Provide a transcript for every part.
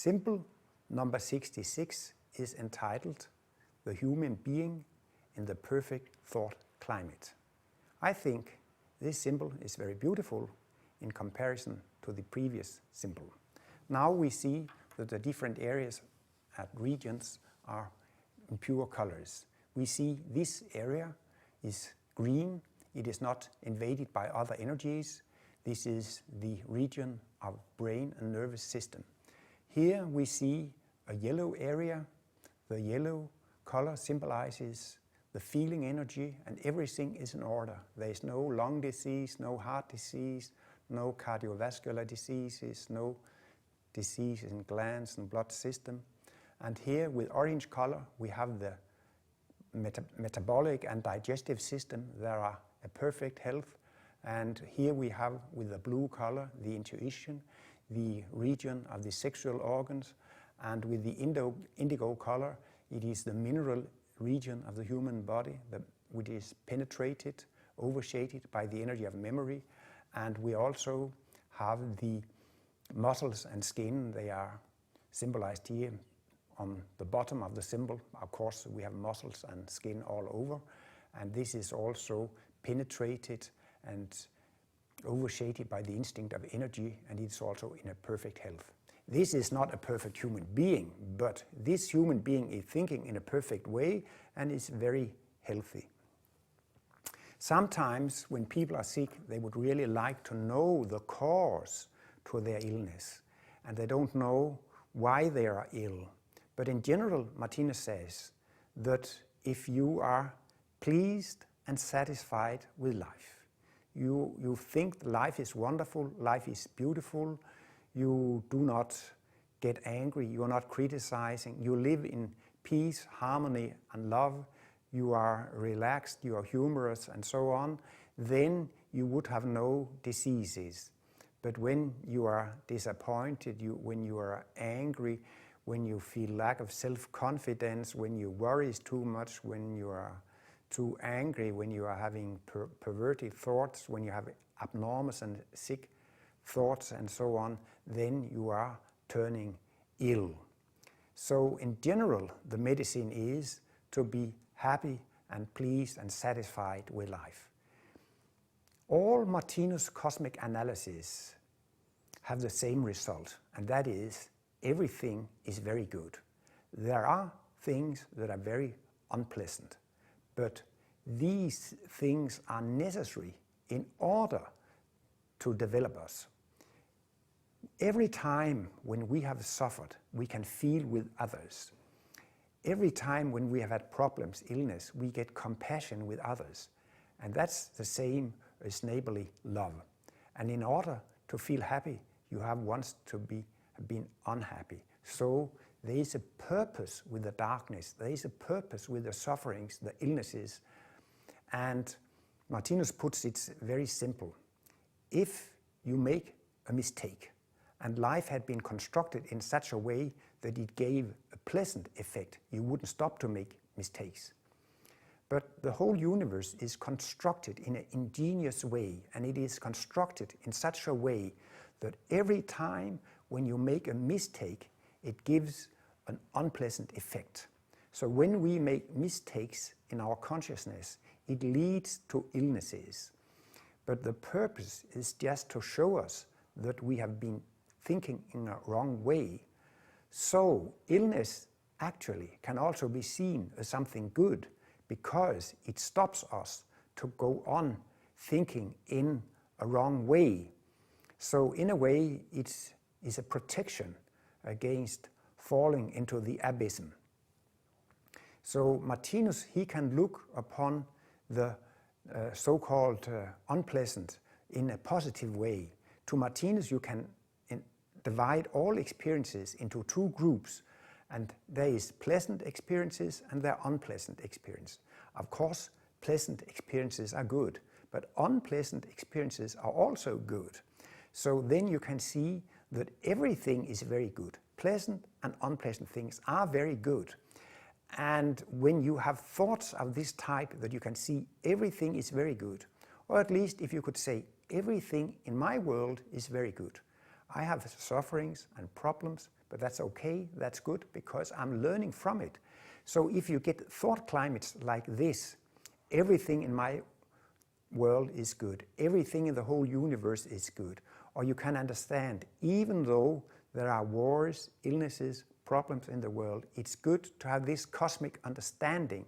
Symbol number 66 is entitled The Human Being in the Perfect Thought Climate. I think this symbol is very beautiful in comparison to the previous symbol. Now we see that the different areas and regions are in pure colors. We see this area is green. It is not invaded by other energies. This is the region of brain and nervous system. Here we see a yellow area. The yellow color symbolizes the feeling energy, and everything is in order. There is no lung disease, no heart disease, no cardiovascular diseases, no diseases in glands and blood system. And here with orange color we have the metabolic and digestive system. There are a perfect health. And here we have with the blue color the intuition, the region of the sexual organs, and with the indigo color it is the mineral region of the human body which is penetrated, overshaded by the energy of memory. And we also have the muscles and skin. They are symbolized here on the bottom of the symbol. Of course we have muscles and skin all over, and this is also penetrated and overshaded by the instinct of energy, and it's also in a perfect health. This is not a perfect human being, but this human being is thinking in a perfect way and is very healthy. Sometimes when people are sick, they would really like to know the cause to their illness, and they don't know why they are ill. But in general, Martinus says that if you are pleased and satisfied with life, you think life is wonderful, life is beautiful, you do not get angry, you are not criticizing, you live in peace, harmony and love, you are relaxed, you are humorous and so on, then you would have no diseases. But when you are disappointed, when you are angry, when you feel lack of self-confidence, when you worry too much, when you are too angry, when you are having perverted thoughts, when you have abnormal and sick thoughts and so on, then you are turning ill. So in general, the medicine is to be happy and pleased and satisfied with life. All Martinus cosmic analyses have the same result, and that is everything is very good. There are things that are very unpleasant, but these things are necessary in order to develop us. Every time when we have suffered, we can feel with others. Every time when we have had problems, illness, we get compassion with others. And that's the same as neighborly love. And in order to feel happy, you have once to be been unhappy. So there is a purpose with the darkness, there is a purpose with the sufferings, the illnesses. And Martinus puts it very simple. If you make a mistake, and life had been constructed in such a way that it gave a pleasant effect, you wouldn't stop to make mistakes. But the whole universe is constructed in an ingenious way, and it is constructed in such a way that every time when you make a mistake, it gives an unpleasant effect. So when we make mistakes in our consciousness, it leads to illnesses. But the purpose is just to show us that we have been thinking in a wrong way. So illness actually can also be seen as something good, because it stops us to go on thinking in a wrong way. So in a way it is a protection against falling into the abysm. So Martinus, he can look upon the so-called unpleasant in a positive way. To Martinus you can divide all experiences into two groups, and there is pleasant experiences and there are unpleasant experiences. Of course, pleasant experiences are good, but unpleasant experiences are also good. So then you can see that everything is very good. Pleasant and unpleasant things are very good. And when you have thoughts of this type, that you can see everything is very good, or at least if you could say everything in my world is very good. I have sufferings and problems, but that's okay, that's good, because I'm learning from it. So if you get thought climates like this, everything in my world is good, everything in the whole universe is good, or you can understand, even though there are wars, illnesses, problems in the world, it's good to have this cosmic understanding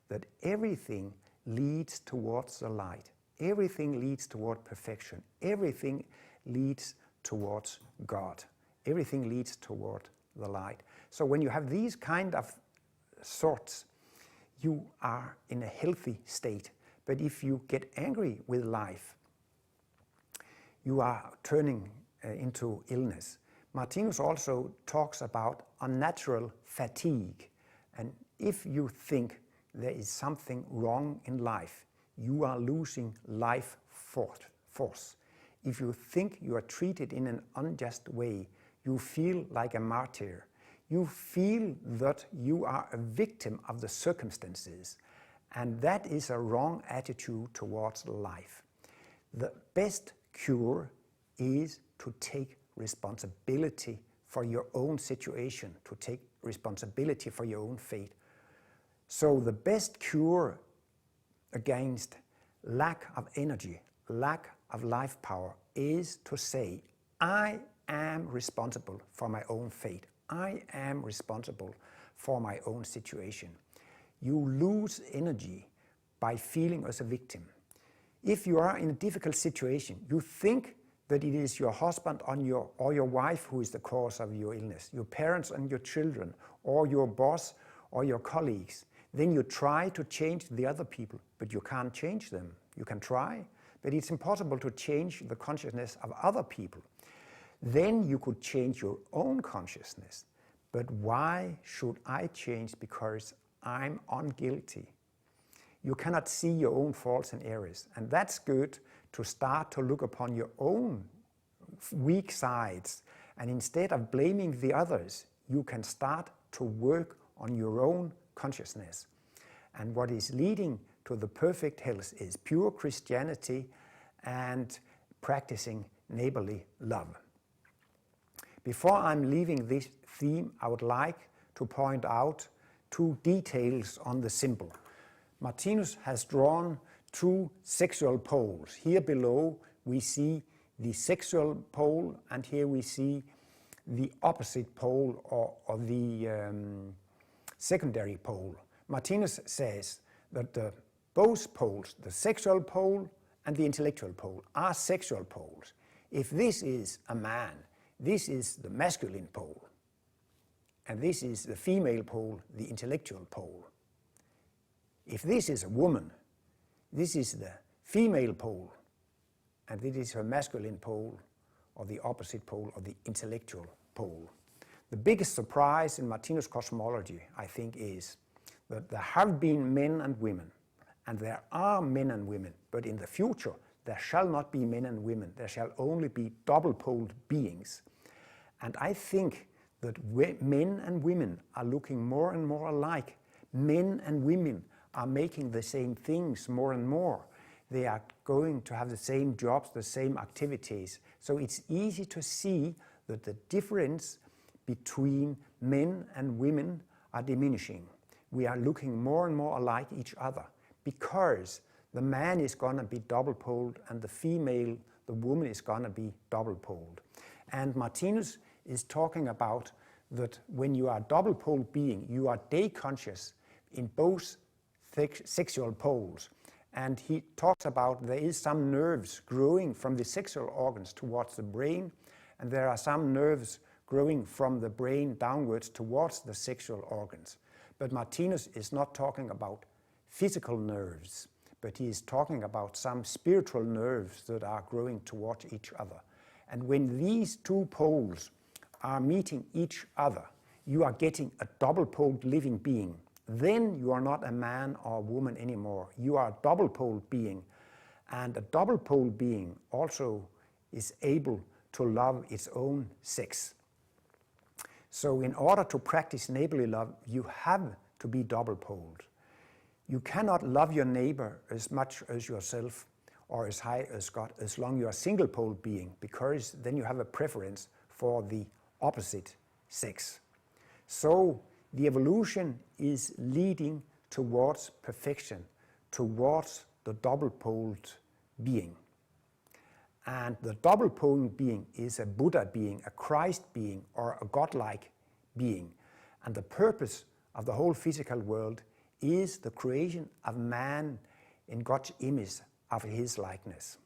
that everything leads towards the light. Everything leads toward perfection. Everything leads towards God. Everything leads toward the light. So when you have these kind of thoughts, you are in a healthy state. But if you get angry with life, you are turning into illness. Martinus also talks about unnatural fatigue. And if you think there is something wrong in life, you are losing life force. If you think you are treated in an unjust way, you feel like a martyr. You feel that you are a victim of the circumstances. And that is a wrong attitude towards life. The best cure is to take responsibility for your own situation, to take responsibility for your own fate. So the best cure against lack of energy, lack of life power, is to say, I am responsible for my own fate. I am responsible for my own situation. You lose energy by feeling as a victim. If you are in a difficult situation, you think that it is your husband or your wife who is the cause of your illness, your parents and your children, or your boss or your colleagues. Then you try to change the other people, but you can't change them. You can try, but it's impossible to change the consciousness of other people. Then you could change your own consciousness. But why should I change? Because I'm unguilty. You cannot see your own faults and errors. And that's good to start to look upon your own weak sides. And instead of blaming the others, you can start to work on your own consciousness. And what is leading to the perfect health is pure Christianity and practicing neighborly love. Before I'm leaving this theme, I would like to point out two details on the symbol. Martinus has drawn two sexual poles. Here below we see the sexual pole, and here we see the opposite pole or the secondary pole. Martinus says that both poles, the sexual pole and the intellectual pole, are sexual poles. If this is a man, this is the masculine pole, and this is the female pole, the intellectual pole. If this is a woman, this is the female pole, and this is her masculine pole, or the opposite pole, or the intellectual pole. The biggest surprise in Martinus cosmology, I think, is that there have been men and women, and there are men and women, but in the future there shall not be men and women, there shall only be double-poled beings. And I think that men and women are looking more and more alike. Men and women are making the same things more and more. They are going to have the same jobs, the same activities. So it's easy to see that the difference between men and women are diminishing. We are looking more and more alike each other because the man is going to be double-poled and the female, the woman, is going to be double-poled. And Martinus is talking about that when you are a double-poled being, you are day-conscious in both sexual poles. And he talks about there is some nerves growing from the sexual organs towards the brain, and there are some nerves growing from the brain downwards towards the sexual organs. But Martinus is not talking about physical nerves, but he is talking about some spiritual nerves that are growing towards each other. And when these two poles are meeting each other, you are getting a double-poled living being. Then you are not a man or a woman anymore. You are a double-poled being. And a double-poled being also is able to love its own sex. So in order to practice neighborly love, you have to be double-poled. You cannot love your neighbor as much as yourself or as high as God as long you are a single-poled being, because then you have a preference for the opposite sex. So the evolution is leading towards perfection, towards the double-poled being. And the double-poled being is a Buddha being, a Christ being, or a godlike being. And the purpose of the whole physical world is the creation of man in God's image, of his likeness.